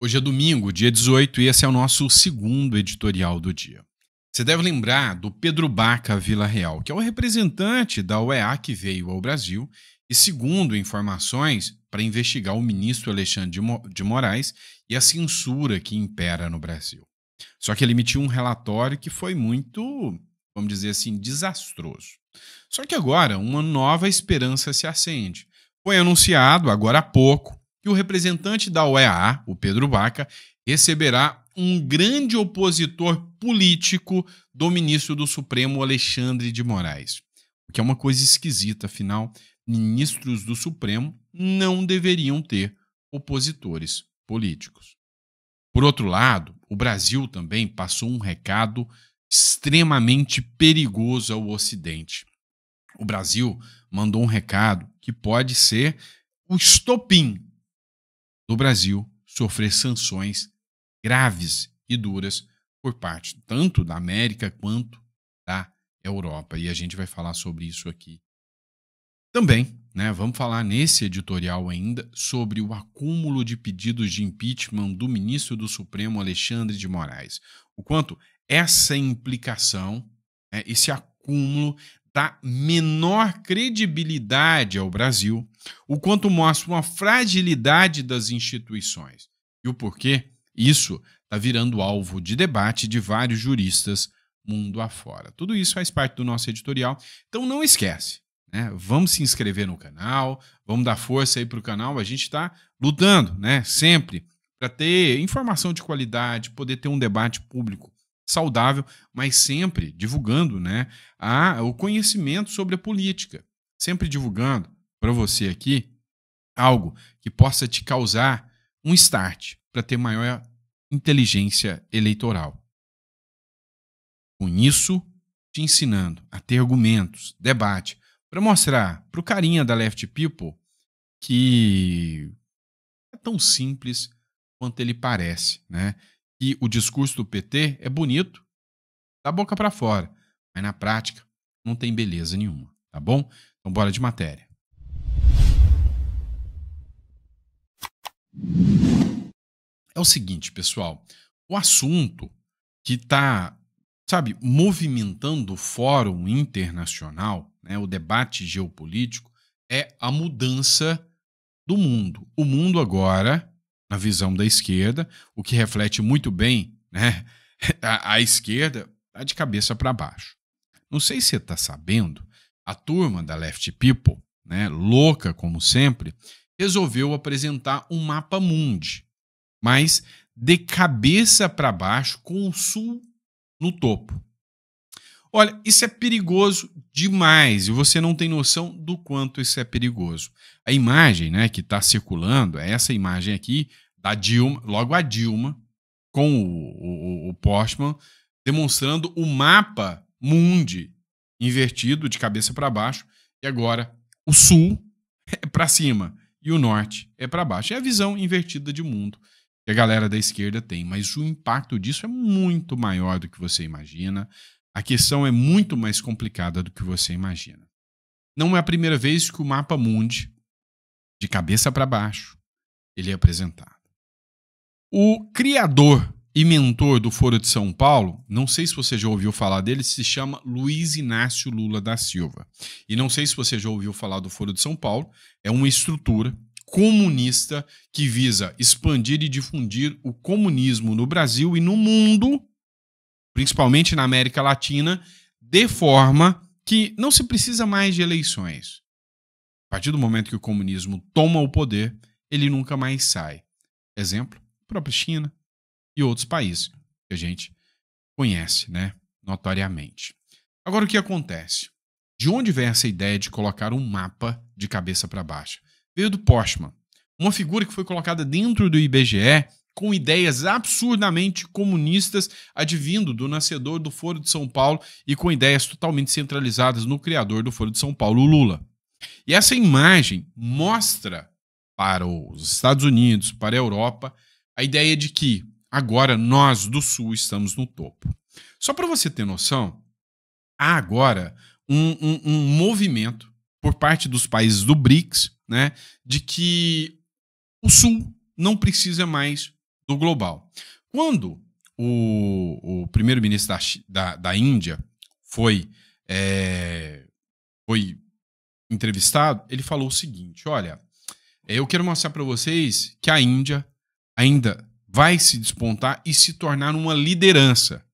Hoje é domingo, dia 18, e esse é o nosso segundo editorial do dia. Você deve lembrar do Pedro Baca Villarreal, que é o representante da OEA que veio ao Brasil e, segundo informações, para investigar o ministro Alexandre de Moraes e a censura que impera no Brasil. Só que ele emitiu um relatório que foi muito, vamos dizer assim, desastroso. Só que agora uma nova esperança se acende. Foi anunciado, agora há pouco, que o representante da OEA, o Pedro Baca, receberá um grande opositor político do ministro do Supremo, Alexandre de Moraes. O que é uma coisa esquisita, afinal, ministros do Supremo não deveriam ter opositores políticos. Por outro lado, o Brasil também passou um recado extremamente perigoso ao Ocidente. O Brasil mandou um recado que pode ser o estopim do Brasil sofrer sanções graves e duras por parte tanto da América quanto da Europa. E a gente vai falar sobre isso aqui também, né? Vamos falar nesse editorial ainda sobre o acúmulo de pedidos de impeachment do ministro do Supremo, Alexandre de Moraes. O quanto essa implicação, né, esse acúmulo dá menor credibilidade ao Brasil, o quanto mostra uma fragilidade das instituições e o porquê isso está virando alvo de debate de vários juristas mundo afora. Tudo isso faz parte do nosso editorial, então não esquece, né? Vamos se inscrever no canal, vamos dar força aí para o canal, a gente está lutando, né, sempre para ter informação de qualidade, poder ter um debate público saudável, mas sempre divulgando, né, o conhecimento sobre a política. Sempre divulgando para você aqui algo que possa te causar um start para ter maior inteligência eleitoral. Com isso, te ensinando a ter argumentos, debate, para mostrar para o carinha da Left People que é tão simples quanto ele parece, né? E o discurso do PT é bonito, da boca para fora, mas na prática não tem beleza nenhuma, tá bom? Então bora de matéria. É o seguinte, pessoal, o assunto que está, sabe, movimentando o fórum internacional, né, o debate geopolítico, é a mudança do mundo. O mundo agora, na visão da esquerda, o que reflete muito bem, né, a esquerda está de cabeça para baixo. Não sei se você está sabendo, a turma da Left People, né, louca como sempre, resolveu apresentar um mapa mundi, mas de cabeça para baixo, com o sul no topo. Olha, isso é perigoso demais e você não tem noção do quanto isso é perigoso. A imagem, né, que está circulando é essa imagem aqui da Dilma, logo a Dilma, com o Postman, demonstrando o mapa mundi invertido de cabeça para baixo, e agora o sul é para cima e o norte é para baixo. É a visão invertida de mundo que a galera da esquerda tem, mas o impacto disso é muito maior do que você imagina. A questão é muito mais complicada do que você imagina. Não é a primeira vez que o mapa mundi, de cabeça para baixo, ele é apresentado. O criador e mentor do Foro de São Paulo, não sei se você já ouviu falar dele, se chama Luiz Inácio Lula da Silva. E não sei se você já ouviu falar do Foro de São Paulo, é uma estrutura comunista que visa expandir e difundir o comunismo no Brasil e no mundo, principalmente na América Latina, de forma que não se precisa mais de eleições. A partir do momento que o comunismo toma o poder, ele nunca mais sai. Exemplo, a própria China e outros países que a gente conhece, né, notoriamente. Agora, o que acontece? De onde vem essa ideia de colocar um mapa de cabeça para baixo? Veio do Postman, uma figura que foi colocada dentro do IBGE com ideias absurdamente comunistas advindo do nascedor do Foro de São Paulo e com ideias totalmente centralizadas no criador do Foro de São Paulo, o Lula. E essa imagem mostra para os Estados Unidos, para a Europa, a ideia de que agora nós do Sul estamos no topo. Só para você ter noção, há agora um movimento por parte dos países do BRICS, né, de que o Sul não precisa mais do global. Quando o primeiro-ministro da Índia foi entrevistado, ele falou o seguinte: olha, eu quero mostrar para vocês que a Índia ainda vai se despontar e se tornar uma liderança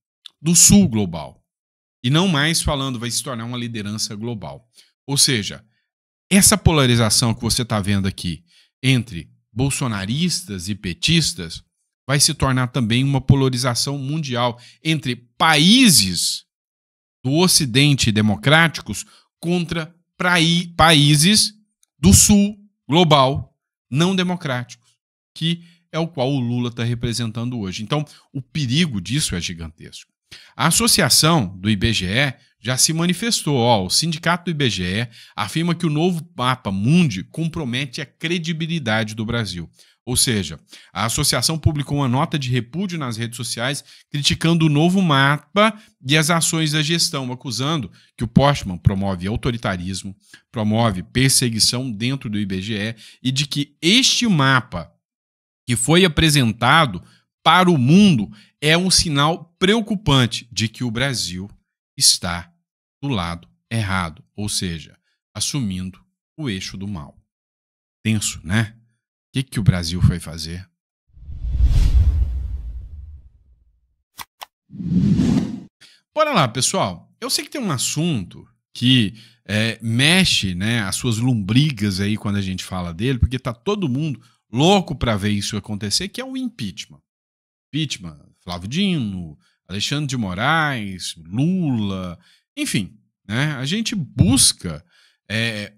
do sul global. E não mais falando vai se tornar uma liderança global. Ou seja, essa polarização que você está vendo aqui entre bolsonaristas e petistas vai se tornar também uma polarização mundial entre países do Ocidente democráticos contra países do Sul global não democráticos, que é o qual o Lula está representando hoje. Então, o perigo disso é gigantesco. A associação do IBGE já se manifestou. O sindicato do IBGE afirma que o novo Mapa Mundi compromete a credibilidade do Brasil. Ou seja, a associação publicou uma nota de repúdio nas redes sociais criticando o novo mapa e as ações da gestão, acusando que o Postman promove autoritarismo, promove perseguição dentro do IBGE e de que este mapa que foi apresentado para o mundo é um sinal preocupante de que o Brasil está do lado errado, ou seja, assumindo o eixo do mal. Tenso, né? O que o Brasil foi fazer? Bora lá, pessoal. Eu sei que tem um assunto que mexe, né, as suas lombrigas aí quando a gente fala dele, porque tá todo mundo louco para ver isso acontecer, que é o impeachment. Impeachment, Flávio Dino, Alexandre de Moraes, Lula, enfim, né? A gente busca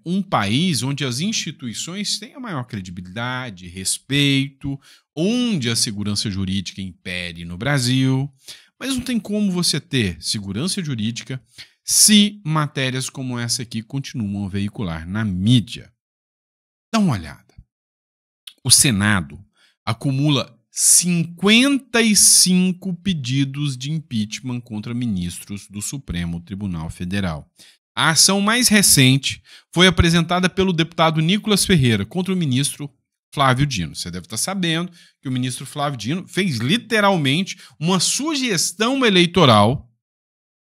um país onde as instituições têm a maior credibilidade, respeito, onde a segurança jurídica impere no Brasil, mas não tem como você ter segurança jurídica se matérias como essa aqui continuam a veicular na mídia. Dá uma olhada. O Senado acumula 55 pedidos de impeachment contra ministros do Supremo Tribunal Federal. A ação mais recente foi apresentada pelo deputado Nicolas Ferreira contra o ministro Flávio Dino. Você deve estar sabendo que o ministro Flávio Dino fez literalmente uma sugestão eleitoral,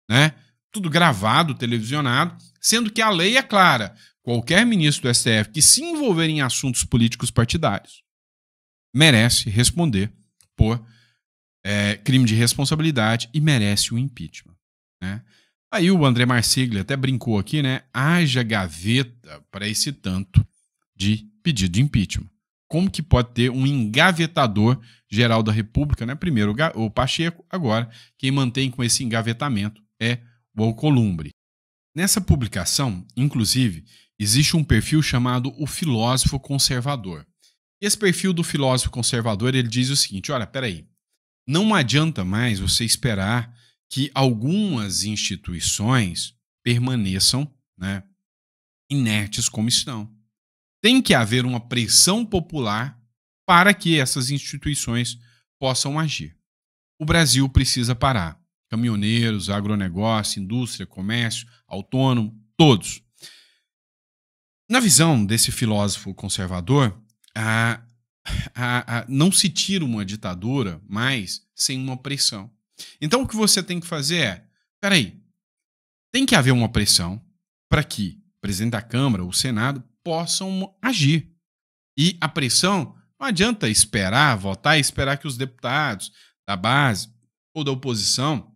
né? Tudo gravado, televisionado, sendo que a lei é clara. Qualquer ministro do STF que se envolver em assuntos políticos partidários merece responder por crime de responsabilidade e merece o impeachment, né? Aí o André Marcegli até brincou aqui, né? Haja gaveta para esse tanto de pedido de impeachment. Como que pode ter um engavetador geral da República, né? Primeiro o Pacheco, agora quem mantém com esse engavetamento é o Alcolumbre. Nessa publicação, inclusive, existe um perfil chamado o filósofo conservador. E esse perfil do filósofo conservador, ele diz o seguinte: olha, peraí, não adianta mais você esperar que algumas instituições permaneçam, né, inertes como estão. Tem que haver uma pressão popular para que essas instituições possam agir. O Brasil precisa parar. Caminhoneiros, agronegócio, indústria, comércio, autônomo, todos. Na visão desse filósofo conservador, não se tira uma ditadura mais sem uma pressão. Então o que você tem que fazer é, peraí, tem que haver uma pressão para que o presidente da Câmara, o Senado, possam agir. E a pressão, não adianta esperar, votar e esperar que os deputados da base ou da oposição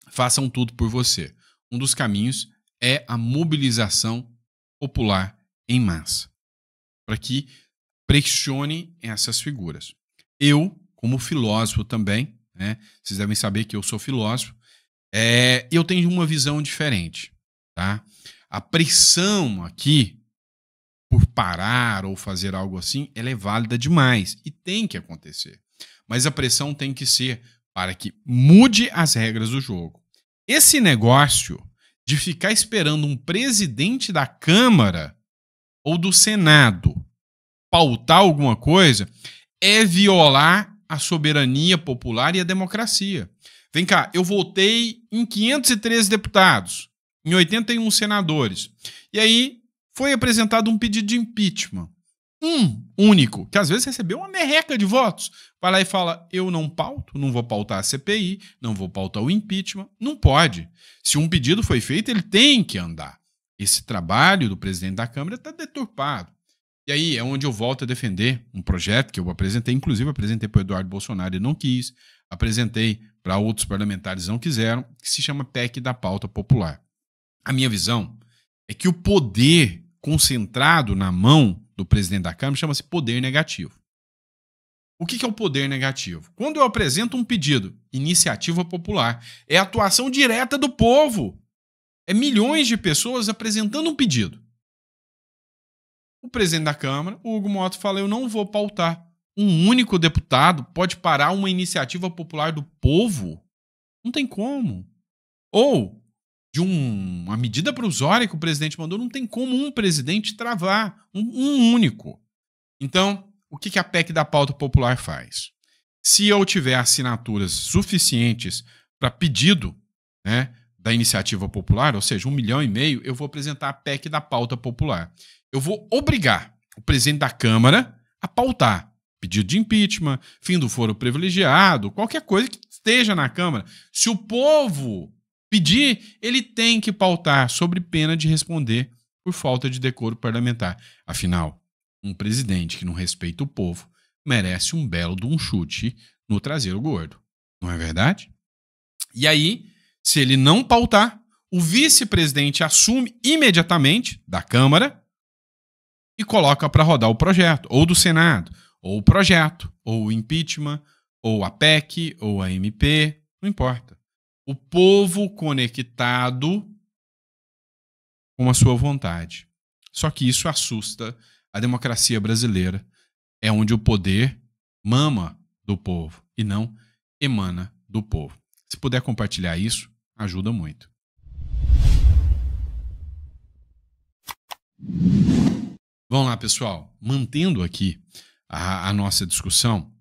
façam tudo por você. Um dos caminhos é a mobilização popular em massa, para que pressione essas figuras. Eu, como filósofo também, né, vocês devem saber que eu sou filósofo, eu tenho uma visão diferente. Tá? A pressão aqui, por parar ou fazer algo assim, ela é válida demais e tem que acontecer. Mas a pressão tem que ser para que mude as regras do jogo. Esse negócio de ficar esperando um presidente da Câmara ou do Senado pautar alguma coisa é violar a soberania popular e a democracia. Vem cá, eu votei em 513 deputados, em 81 senadores. E aí foi apresentado um pedido de impeachment. um único, que às vezes recebeu uma merreca de votos, vai lá e fala: eu não pauto, não vou pautar a CPI, não vou pautar o impeachment. Não pode. Se um pedido foi feito, ele tem que andar. Esse trabalho do presidente da Câmara está deturpado. E aí é onde eu volto a defender um projeto que eu apresentei, inclusive apresentei para o Eduardo Bolsonaro e não quis, apresentei para outros parlamentares não quiseram, que se chama PEC da pauta popular. A minha visão é que o poder concentrado na mão do presidente da Câmara chama-se poder negativo. O que é o poder negativo? Quando eu apresento um pedido, iniciativa popular, é atuação direta do povo. É milhões de pessoas apresentando um pedido. O presidente da Câmara, o Hugo Mota, fala: eu não vou pautar. Um único deputado pode parar uma iniciativa popular do povo? Não tem como. Ou de uma medida provisória que o presidente mandou, não tem como um presidente travar, um único. Então, o que a PEC da pauta popular faz? Se eu tiver assinaturas suficientes para pedido, né, da iniciativa popular, ou seja, 1,5 milhão, eu vou apresentar a PEC da pauta popular. Eu vou obrigar o presidente da Câmara a pautar pedido de impeachment, fim do foro privilegiado, qualquer coisa que esteja na Câmara. Se o povo pedir, ele tem que pautar, sobre pena de responder por falta de decoro parlamentar. Afinal, um presidente que não respeita o povo merece um belo de um chute no traseiro gordo. Não é verdade? E aí, se ele não pautar, o vice-presidente assume imediatamente da Câmara e coloca para rodar o projeto, ou do Senado, ou o projeto, ou o impeachment, ou a PEC, ou a MP, não importa. O povo conectado com a sua vontade. Só que isso assusta a democracia brasileira. É onde o poder mama do povo e não emana do povo. Se puder compartilhar isso, ajuda muito. Vamos lá, pessoal. Mantendo aqui a nossa discussão,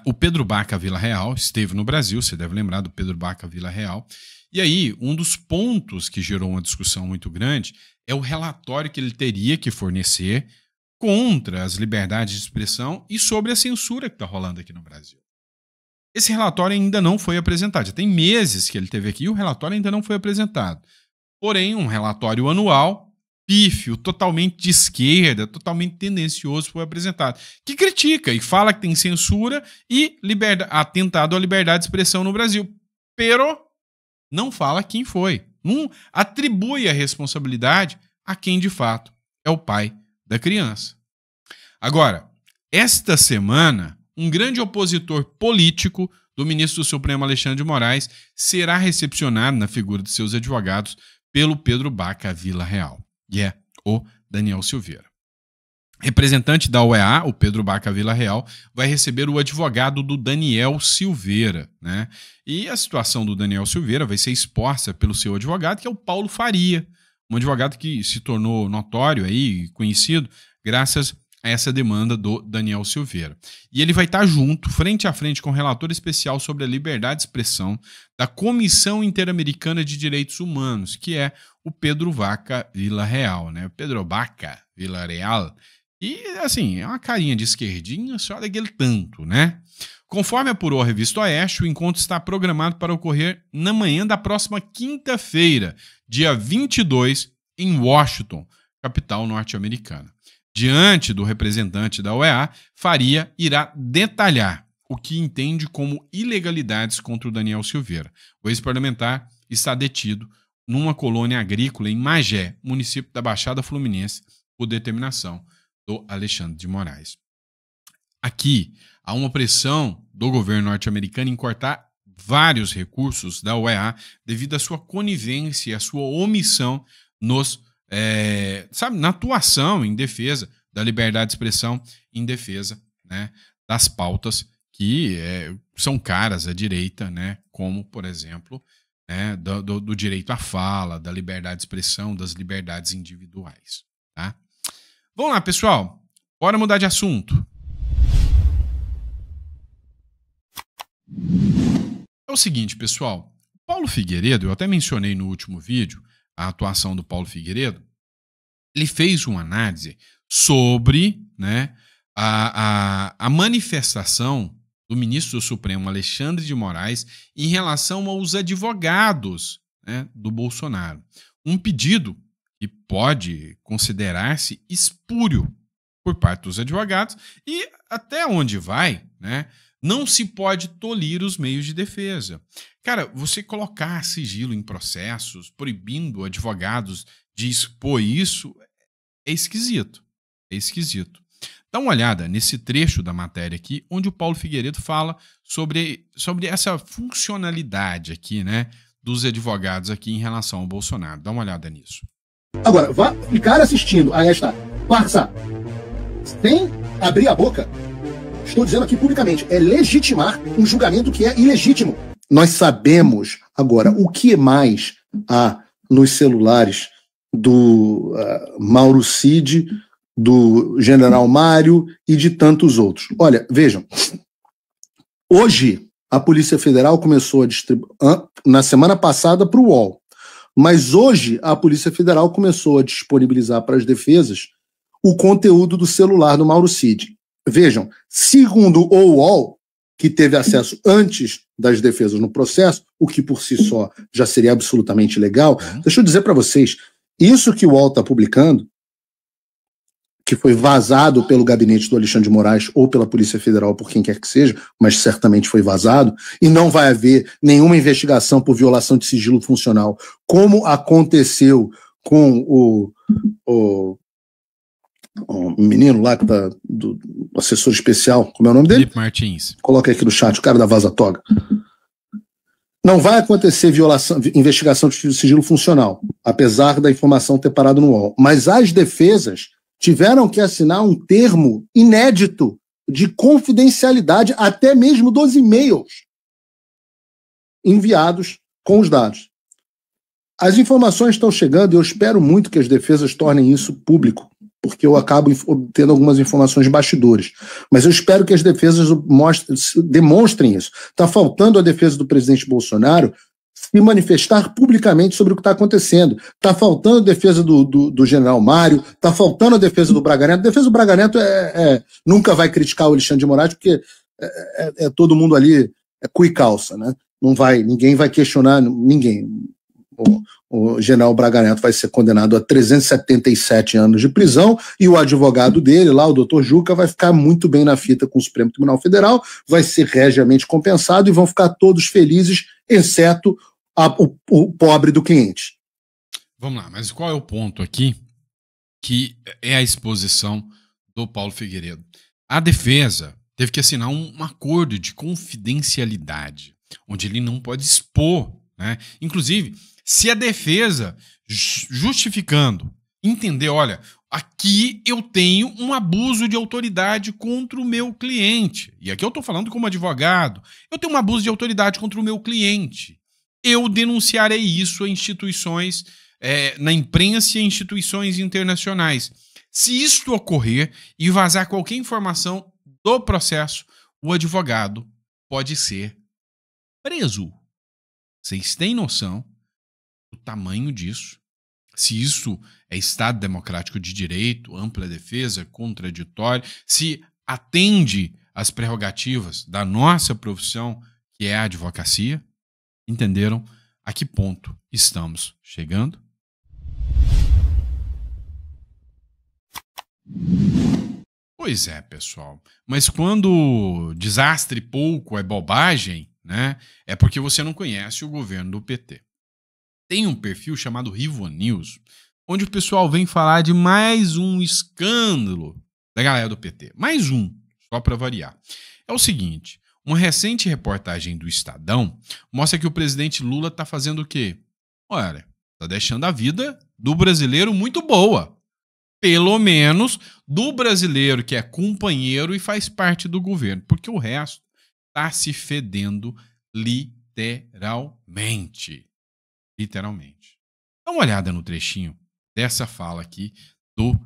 o Pedro Baca Villarreal esteve no Brasil, você deve lembrar do Pedro Baca Villarreal, e aí um dos pontos que gerou uma discussão muito grande é o relatório que ele teria que fornecer contra as liberdades de expressão e sobre a censura que está rolando aqui no Brasil. Esse relatório ainda não foi apresentado, já tem meses que ele esteve aqui e o relatório ainda não foi apresentado. Porém, um relatório anual, pífio, totalmente de esquerda, totalmente tendencioso, foi apresentado, que critica e fala que tem censura e atentado à liberdade de expressão no Brasil. Pero não fala quem foi. Não atribui a responsabilidade a quem de fato é o pai da criança. Agora, esta semana, um grande opositor político do ministro do Supremo Alexandre de Moraes será recepcionado na figura de seus advogados pelo Pedro Baca Villarreal. E é o Daniel Silveira. Representante da OEA, o Pedro Baca Villarreal, vai receber o advogado do Daniel Silveira, né? E a situação do Daniel Silveira vai ser exposta pelo seu advogado, que é o Paulo Faria, um advogado que se tornou notório aí, conhecido, graças a essa demanda do Daniel Silveira. E ele vai estar junto, frente a frente, com o relator especial sobre a liberdade de expressão da Comissão Interamericana de Direitos Humanos, que é o Pedro Baca Villarreal, né? Pedro Baca Villarreal. E, assim, é uma carinha de esquerdinha, só daquele tanto, né? Conforme apurou a revista Oeste, o encontro está programado para ocorrer na manhã da próxima quinta-feira, dia 22, em Washington, capital norte-americana. Diante do representante da OEA, Faria irá detalhar o que entende como ilegalidades contra o Daniel Silveira. O ex-parlamentar está detido numa colônia agrícola em Magé, município da Baixada Fluminense, por determinação do Alexandre de Moraes. Aqui há uma pressão do governo norte-americano em cortar vários recursos da OEA devido à sua conivência e à sua omissão na atuação em defesa da liberdade de expressão, em defesa, né, das pautas que são caras à direita, né, como, por exemplo, né, do direito à fala, da liberdade de expressão, das liberdades individuais. Tá? Vamos lá, pessoal. Bora mudar de assunto. É o seguinte, pessoal. Paulo Figueiredo, eu até mencionei no último vídeo a atuação do Paulo Figueiredo, ele fez uma análise sobre, né, a manifestação do ministro do Supremo, Alexandre de Moraes, em relação aos advogados, né, do Bolsonaro. Um pedido que pode considerar-se espúrio por parte dos advogados e até onde vai, né, não se pode tolir os meios de defesa. Cara, você colocar sigilo em processos, proibindo advogados de expor isso, é esquisito. É esquisito. Dá uma olhada nesse trecho da matéria aqui, onde o Paulo Figueiredo fala sobre essa funcionalidade aqui, né, dos advogados aqui em relação ao Bolsonaro. Dá uma olhada nisso. Agora, vá ficar assistindo a esta farsa sem abrir a boca, estou dizendo aqui publicamente, é legitimar um julgamento que é ilegítimo. Nós sabemos agora o que mais há nos celulares do Mauro Cid, do General Mário e de tantos outros. Olha, vejam, hoje a Polícia Federal começou a distribuir, na semana passada para o UOL, mas hoje a Polícia Federal começou a disponibilizar para as defesas o conteúdo do celular do Mauro Cid. Vejam, segundo o UOL, que teve acesso antes das defesas no processo, o que por si só já seria absolutamente legal, deixa eu dizer para vocês, isso que o UOL está publicando, que foi vazado pelo gabinete do Alexandre de Moraes ou pela Polícia Federal, por quem quer que seja, mas certamente foi vazado, e não vai haver nenhuma investigação por violação de sigilo funcional, como aconteceu com o menino lá que tá do assessor especial, como é o nome dele? Felipe Martins. Coloca aqui no chat, o cara da Vaza Toga. Não vai acontecer investigação de sigilo funcional, apesar da informação ter parado no UOL. Mas as defesas tiveram que assinar um termo inédito de confidencialidade, até mesmo dos e-mails enviados com os dados. As informações estão chegando e eu espero muito que as defesas tornem isso público, porque eu acabo obtendo algumas informações de bastidores. Mas eu espero que as defesas demonstrem isso. Está faltando a defesa do presidente Bolsonaro se manifestar publicamente sobre o que está acontecendo. Está faltando a defesa do general Mário, está faltando a defesa do Braga Neto. A defesa do Braga Neto nunca vai criticar o Alexandre de Moraes, porque todo mundo ali é cu e calça, né? Ninguém vai questionar, ninguém. O general Braga Neto vai ser condenado a 377 anos de prisão e o advogado dele, lá, o doutor Juca, vai ficar muito bem na fita com o Supremo Tribunal Federal, vai ser regiamente compensado e vão ficar todos felizes, exceto o pobre do cliente. Vamos lá, mas qual é o ponto aqui? Que é a exposição do Paulo Figueiredo. A defesa teve que assinar um acordo de confidencialidade, onde ele não pode expor, né? Inclusive, se a defesa, justificando, entender, olha, aqui eu tenho um abuso de autoridade contra o meu cliente, e aqui eu estou falando como advogado, eu tenho um abuso de autoridade contra o meu cliente, eu denunciarei isso a instituições, na imprensa e instituições internacionais. Se isto ocorrer e vazar qualquer informação do processo, o advogado pode ser preso. Vocês têm noção do tamanho disso? Se isso é Estado democrático de direito, ampla defesa, contraditório, se atende às prerrogativas da nossa profissão, que é a advocacia? Entenderam a que ponto estamos chegando? Pois é, pessoal. Mas quando desastre pouco é bobagem, né, é porque você não conhece o governo do PT. Tem um perfil chamado Rivonews, onde o pessoal vem falar de mais um escândalo da galera do PT. Mais um, só para variar. É o seguinte, uma recente reportagem do Estadão mostra que o presidente Lula está fazendo o quê? Olha, está deixando a vida do brasileiro muito boa. Pelo menos do brasileiro que é companheiro e faz parte do governo, porque o resto está se fedendo literalmente. Literalmente. Dá uma olhada no trechinho dessa fala aqui do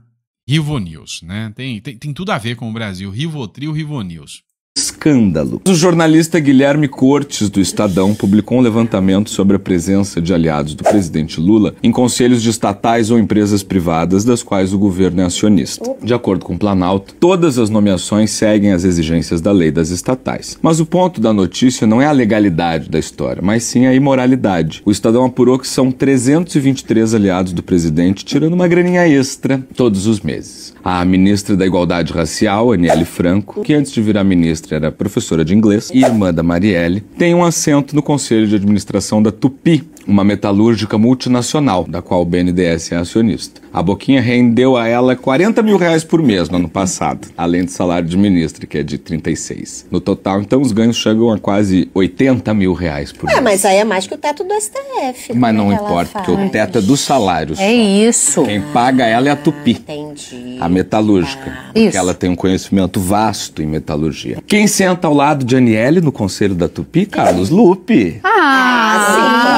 Rivonews, né? Tem tudo a ver com o Brasil. Rivotril, Rivonews. escândalo. O jornalista Guilherme Cortes, do Estadão, publicou um levantamento sobre a presença de aliados do presidente Lula em conselhos de estatais ou empresas privadas das quais o governo é acionista. De acordo com o Planalto, todas as nomeações seguem as exigências da lei das estatais. Mas o ponto da notícia não é a legalidade da história, mas sim a imoralidade. O Estadão apurou que são 323 aliados do presidente tirando uma graninha extra todos os meses. A ministra da Igualdade Racial, Aniele Franco, que antes de virar ministra era professora de inglês e irmã da Marielle, tem um assento no Conselho de Administração da Tupi, uma metalúrgica multinacional, da qual o BNDES é acionista. A Boquinha rendeu a ela R$40 mil por mês no ano passado, além do salário de ministra, que é de 36. No total, então, os ganhos chegam a quase R$80 mil por mês. Mas aí é mais que o teto do STF. Mas não importa, porque o teto é dos salários. É isso. Quem paga ela é a Tupi. Entendi. A metalúrgica. Porque ela tem um conhecimento vasto em metalurgia. Quem senta ao lado de Aniele no conselho da Tupi? Carlos Lupe. Sim.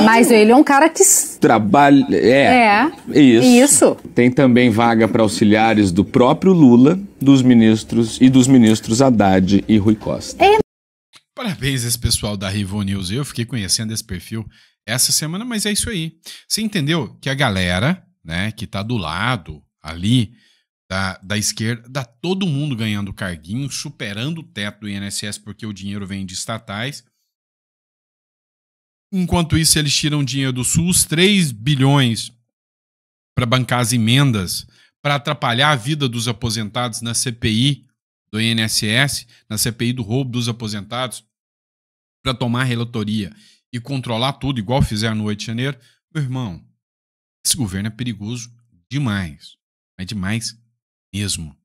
Mas ele é um cara que trabalha. Isso. Tem também vaga para auxiliares do próprio Lula, dos ministros Haddad e Rui Costa. Parabéns esse pessoal da Rivo News. Eu fiquei conhecendo esse perfil essa semana, mas é isso aí. Você entendeu que a galera, né, que tá do lado ali da esquerda, tá todo mundo ganhando carguinho, superando o teto do INSS porque o dinheiro vem de estatais. Enquanto isso, eles tiram dinheiro do SUS, 3 bilhões para bancar as emendas, para atrapalhar a vida dos aposentados na CPI do INSS, na CPI do roubo dos aposentados, para tomar relatoria e controlar tudo, igual fizeram no 8 de janeiro. Meu irmão, esse governo é perigoso demais. É demais mesmo.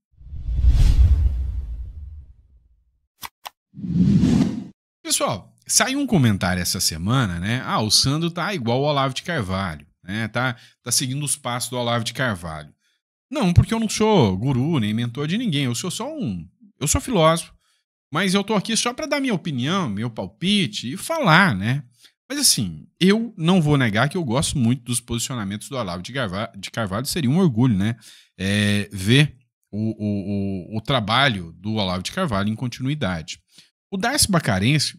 Pessoal, saiu um comentário essa semana, né? O Sandro tá igual o Olavo de Carvalho, né? Tá seguindo os passos do Olavo de Carvalho. Não, porque eu não sou guru nem mentor de ninguém. Eu sou eu sou filósofo, mas eu tô aqui só para dar minha opinião, meu palpite e falar, né? Mas assim, eu não vou negar que eu gosto muito dos posicionamentos do Olavo de Carvalho. Seria um orgulho, né? Ver o trabalho do Olavo de Carvalho em continuidade. O Darcy Bacarense,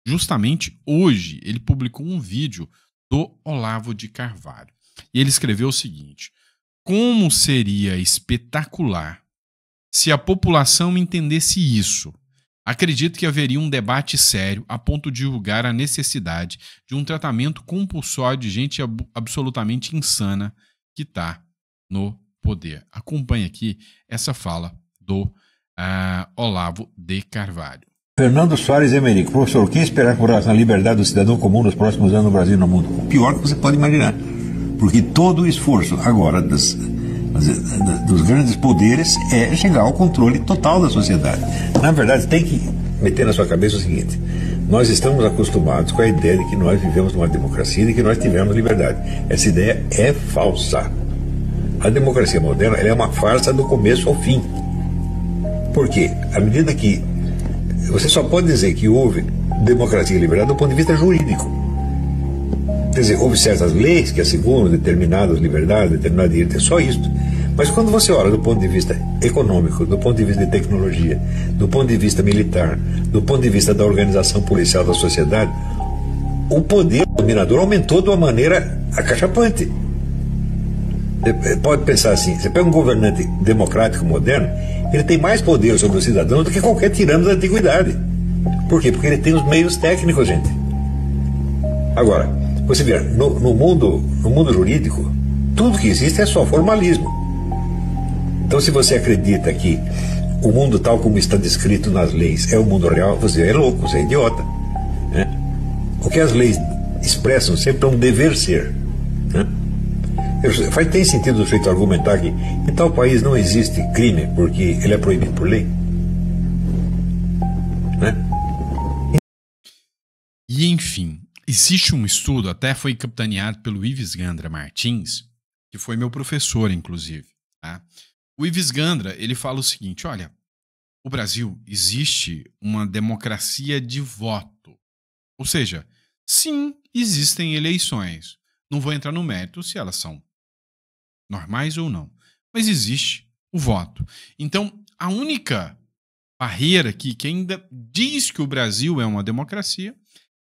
justamente hoje, ele publicou um vídeo do Olavo de Carvalho. E ele escreveu o seguinte: como seria espetacular se a população entendesse isso. Acredito que haveria um debate sério a ponto de julgar a necessidade de um tratamento compulsório de gente absolutamente insana que está no poder. Acompanhe aqui essa fala do Olavo de Carvalho. Fernando Soares Emerick. Professor, o que esperar com relação à liberdade do cidadão comum nos próximos anos no Brasil e no mundo? O pior que você pode imaginar. Porque todo o esforço agora dos grandes poderes é chegar ao controle total da sociedade. Na verdade, tem que meter na sua cabeça o seguinte: nós estamos acostumados com a ideia de que nós vivemos numa democracia e de que nós tivemos liberdade. Essa ideia é falsa. A democracia moderna é uma farsa do começo ao fim. Por quê? À medida que você só pode dizer que houve democracia e liberdade do ponto de vista jurídico. Quer dizer, houve certas leis que asseguram determinadas liberdades, determinados direitos, é só isso. Mas quando você olha do ponto de vista econômico, do ponto de vista de tecnologia, do ponto de vista militar, do ponto de vista da organização policial da sociedade, o poder dominador aumentou de uma maneira acachapante. Você pode pensar assim: você pega um governante democrático moderno, ele tem mais poder sobre o cidadão do que qualquer tirano da antiguidade. Por quê? Porque ele tem os meios técnicos, gente. Agora, você vê, no mundo jurídico, tudo que existe é só formalismo. Então, se você acredita que o mundo tal como está descrito nas leis é o mundo real, você é louco, você é idiota, né? O que as leis expressam sempre é um dever ser, né? Tem sentido o sujeito argumentar que em tal país não existe crime porque ele é proibido por lei, né? E enfim, existe um estudo, até foi capitaneado pelo Ives Gandra Martins, que foi meu professor, inclusive, tá? O Ives Gandra, ele fala o seguinte: olha, o Brasil existe uma democracia de voto. Ou seja, sim, existem eleições. Não vou entrar no mérito se elas são normais ou não, mas existe o voto. Então, a única barreira aqui, que ainda diz que o Brasil é uma democracia,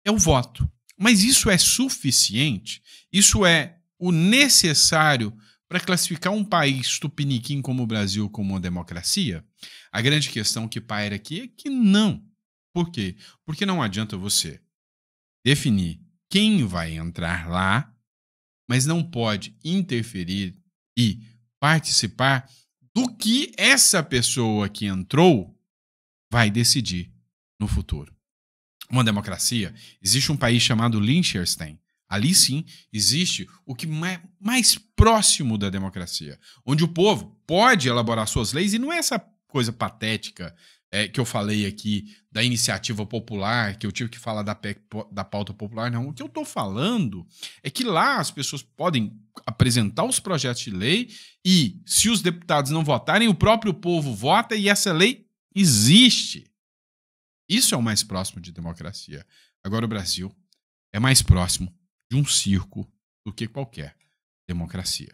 é o voto. Mas isso é suficiente? Isso é o necessário para classificar um país tupiniquim como o Brasil como uma democracia? A grande questão que paira aqui é que não. Por quê? Porque não adianta você definir quem vai entrar lá, mas não pode interferir e participar do que essa pessoa que entrou vai decidir no futuro. Uma democracia, existe um país chamado Liechtenstein. Ali sim existe o que mais próximo da democracia, onde o povo pode elaborar suas leis e não é essa coisa patética que eu falei aqui da iniciativa popular, que eu tive que falar da pauta popular, não. O que eu estou falando é que lá as pessoas podem apresentar os projetos de lei e, se os deputados não votarem, o próprio povo vota e essa lei existe. Isso é o mais próximo de democracia. Agora o Brasil é mais próximo de um circo do que qualquer democracia.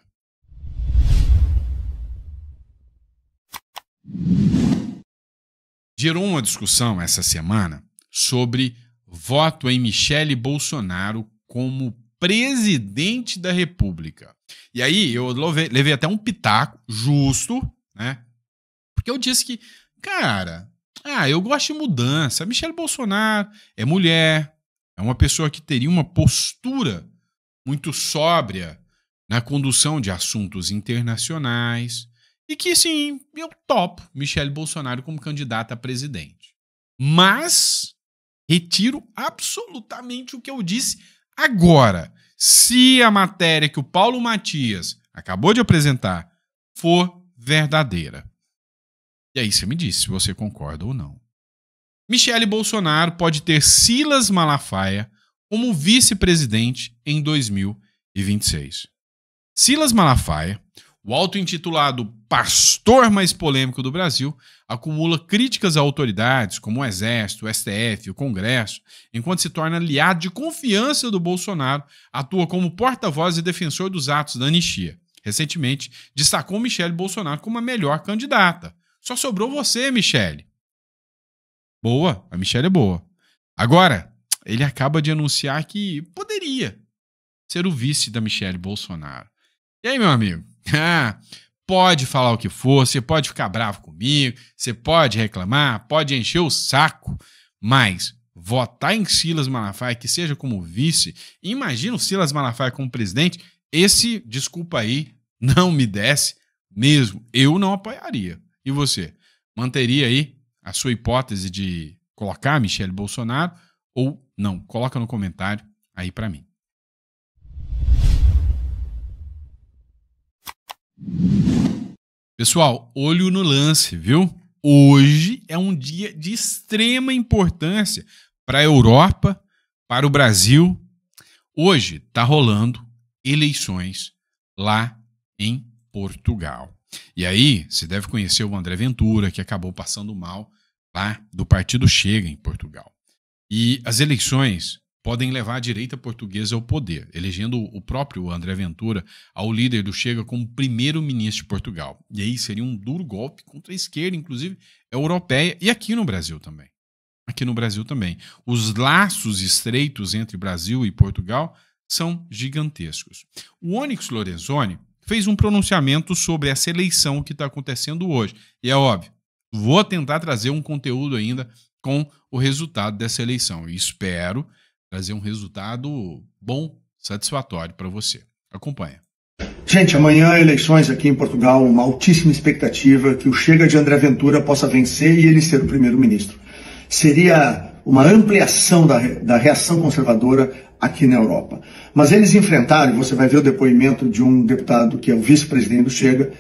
Gerou uma discussão essa semana sobre voto em Michele Bolsonaro como presidente da República. E aí eu levei até um pitaco justo, né? Porque eu disse que, cara, eu gosto de mudança. Michele Bolsonaro é mulher, é uma pessoa que teria uma postura muito sóbria na condução de assuntos internacionais. E que, sim, eu topo Michele Bolsonaro como candidata a presidente. Mas retiro absolutamente o que eu disse agora. Se a matéria que o Paulo Matias acabou de apresentar for verdadeira. E aí você me diz se você concorda ou não. Michele Bolsonaro pode ter Silas Malafaia como vice-presidente em 2026. Silas Malafaia, o auto-intitulado pastor mais polêmico do Brasil, acumula críticas a autoridades como o Exército, o STF, o Congresso, enquanto se torna aliado de confiança do Bolsonaro, atua como porta-voz e defensor dos atos da anistia. Recentemente, destacou Michele Bolsonaro como a melhor candidata. Só sobrou você, Michele. Boa, a Michele é boa. Agora, ele acaba de anunciar que poderia ser o vice da Michele Bolsonaro. E aí, meu amigo? Pode falar o que for, você pode ficar bravo comigo, você pode reclamar, pode encher o saco, mas votar em Silas Malafaia, que seja como vice, imagina o Silas Malafaia como presidente, desculpa aí, não me desce mesmo, eu não apoiaria. E você? Manteria aí a sua hipótese de colocar a Michele Bolsonaro ou não? Coloca no comentário aí pra mim. Pessoal, olho no lance, viu? Hoje é um dia de extrema importância para a Europa, para o Brasil. Hoje está rolando eleições lá em Portugal. E aí, você deve conhecer o André Ventura, que acabou passando mal lá do Partido Chega em Portugal. E as eleições podem levar a direita portuguesa ao poder, elegendo o próprio André Ventura ao líder do Chega como primeiro-ministro de Portugal. E aí seria um duro golpe contra a esquerda, inclusive europeia, e aqui no Brasil também. Aqui no Brasil também. Os laços estreitos entre Brasil e Portugal são gigantescos. O Onyx Lorenzoni fez um pronunciamento sobre essa eleição que está acontecendo hoje. E é óbvio, vou tentar trazer um conteúdo ainda com o resultado dessa eleição. E espero trazer um resultado bom, satisfatório para você. Acompanha. Gente, amanhã eleições aqui em Portugal, uma altíssima expectativa que o Chega de André Ventura possa vencer e ele ser o primeiro-ministro. Seria uma ampliação da reação conservadora aqui na Europa. Mas eles enfrentaram, você vai ver o depoimento de um deputado que é o vice-presidente do Chega,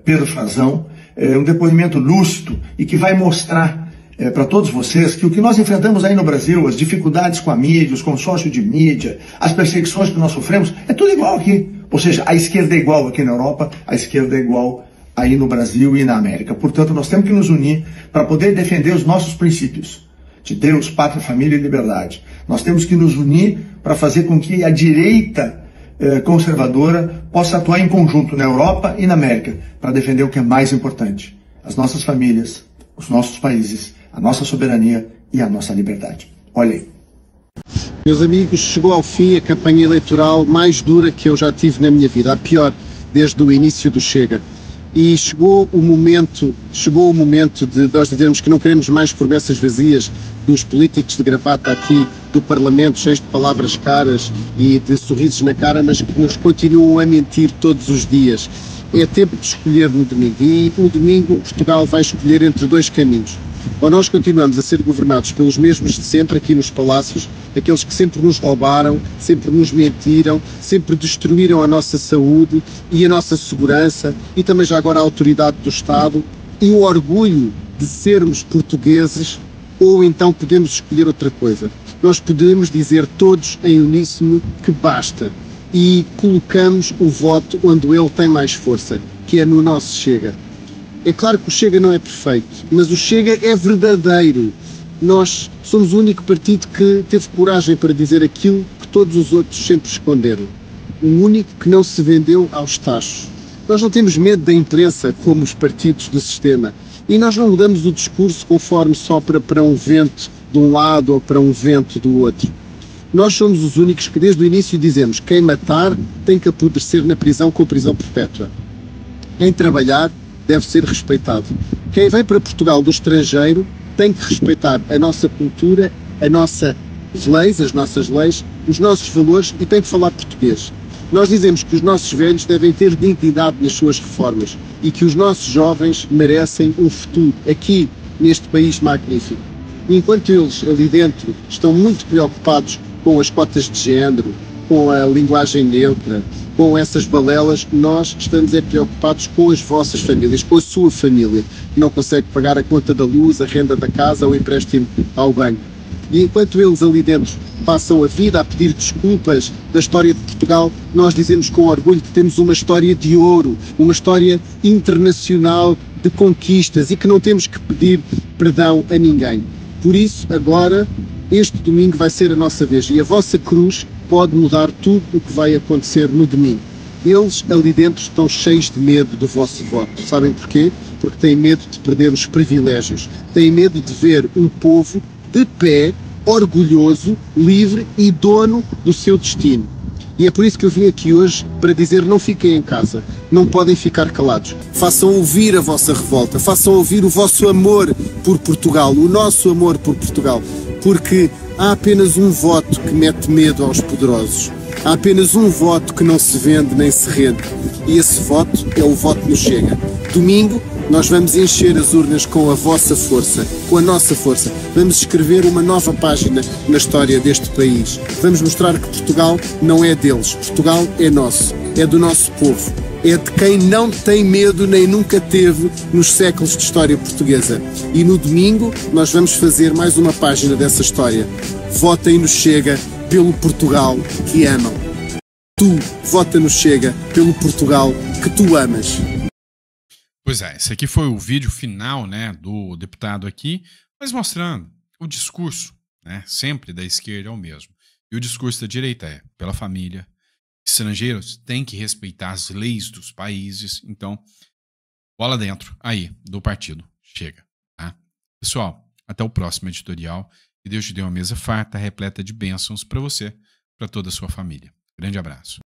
Pedro Frazão, um depoimento lúcido e que vai mostrar para todos vocês que o que nós enfrentamos aí no Brasil, as dificuldades com a mídia, os consórcios de mídia, as perseguições que nós sofremos, é tudo igual aqui. Ou seja, a esquerda é igual aqui na Europa, a esquerda é igual aí no Brasil e na América. Portanto, nós temos que nos unir para poder defender os nossos princípios de Deus, pátria, família e liberdade. Nós temos que nos unir para fazer com que a direita conservadora possa atuar em conjunto na Europa e na América para defender o que é mais importante: as nossas famílias, os nossos países, a nossa soberania e a nossa liberdade. Olha aí. Meus amigos, chegou ao fim a campanha eleitoral mais dura que eu já tive na minha vida, a pior desde o início do Chega. E chegou o momento de nós dizermos que não queremos mais promessas vazias dos políticos de gravata aqui do Parlamento, cheios de palavras caras e de sorrisos na cara, mas que nos continuam a mentir todos os dias. É tempo de escolher no domingo. E no domingo Portugal vai escolher entre dois caminhos. Ou nós continuamos a ser governados pelos mesmos de sempre aqui nos palácios, aqueles que sempre nos roubaram, sempre nos mentiram, sempre destruíram a nossa saúde e a nossa segurança e também já agora a autoridade do Estado e o orgulho de sermos portugueses, ou então podemos escolher outra coisa. Nós podemos dizer todos em uníssono que basta e colocamos o voto onde ele tem mais força, que é no nosso Chega. É claro que o Chega não é perfeito, mas o Chega é verdadeiro. Nós somos o único partido que teve coragem para dizer aquilo que todos os outros sempre esconderam. O único que não se vendeu aos tachos. Nós não temos medo da imprensa como os partidos do sistema. E nós não mudamos o discurso conforme só para um vento de um lado ou para um vento do outro. Nós somos os únicos que desde o início dizemos que quem matar tem que apodrecer na prisão com prisão perpétua. Quem trabalhar deve ser respeitado. Quem vem para Portugal do estrangeiro tem que respeitar a nossa cultura, as nossas leis, os nossos valores e tem que falar português. Nós dizemos que os nossos velhos devem ter dignidade nas suas reformas e que os nossos jovens merecem um futuro aqui, neste país magnífico. E enquanto eles ali dentro estão muito preocupados com as cotas de género, com a linguagem neutra, com essas balelas, nós estamos preocupados com as vossas famílias, com a sua família, que não consegue pagar a conta da luz, a renda da casa ou o empréstimo ao banco. E enquanto eles ali dentro passam a vida a pedir desculpas da história de Portugal, nós dizemos com orgulho que temos uma história de ouro, uma história internacional de conquistas e que não temos que pedir perdão a ninguém. Por isso, agora, este domingo vai ser a nossa vez e a vossa cruz pode mudar tudo o que vai acontecer no domingo. Eles ali dentro estão cheios de medo do vosso voto. Sabem porquê? Porque têm medo de perder os privilégios. Têm medo de ver um povo de pé, orgulhoso, livre e dono do seu destino. E é por isso que eu vim aqui hoje para dizer: não fiquem em casa, não podem ficar calados. Façam ouvir a vossa revolta, façam ouvir o vosso amor por Portugal, o nosso amor por Portugal. Porque há apenas um voto que mete medo aos poderosos. Há apenas um voto que não se vende nem se rende. E esse voto é o voto no Chega. Domingo, nós vamos encher as urnas com a vossa força, com a nossa força. Vamos escrever uma nova página na história deste país. Vamos mostrar que Portugal não é deles. Portugal é nosso. É do nosso povo. É de quem não tem medo nem nunca teve nos séculos de história portuguesa. E no domingo nós vamos fazer mais uma página dessa história. Votem no Chega pelo Portugal que amam. Tu, vota no Chega pelo Portugal que tu amas. Pois é, esse aqui foi o vídeo final, né, do deputado aqui, mas mostrando o discurso, né, sempre da esquerda é o mesmo. E o discurso da direita é: pela família, estrangeiros têm que respeitar as leis dos países. Então, bola dentro aí do partido Chega, tá? Pessoal, até o próximo editorial. Que Deus te dê uma mesa farta, repleta de bênçãos para você, para toda a sua família. Grande abraço.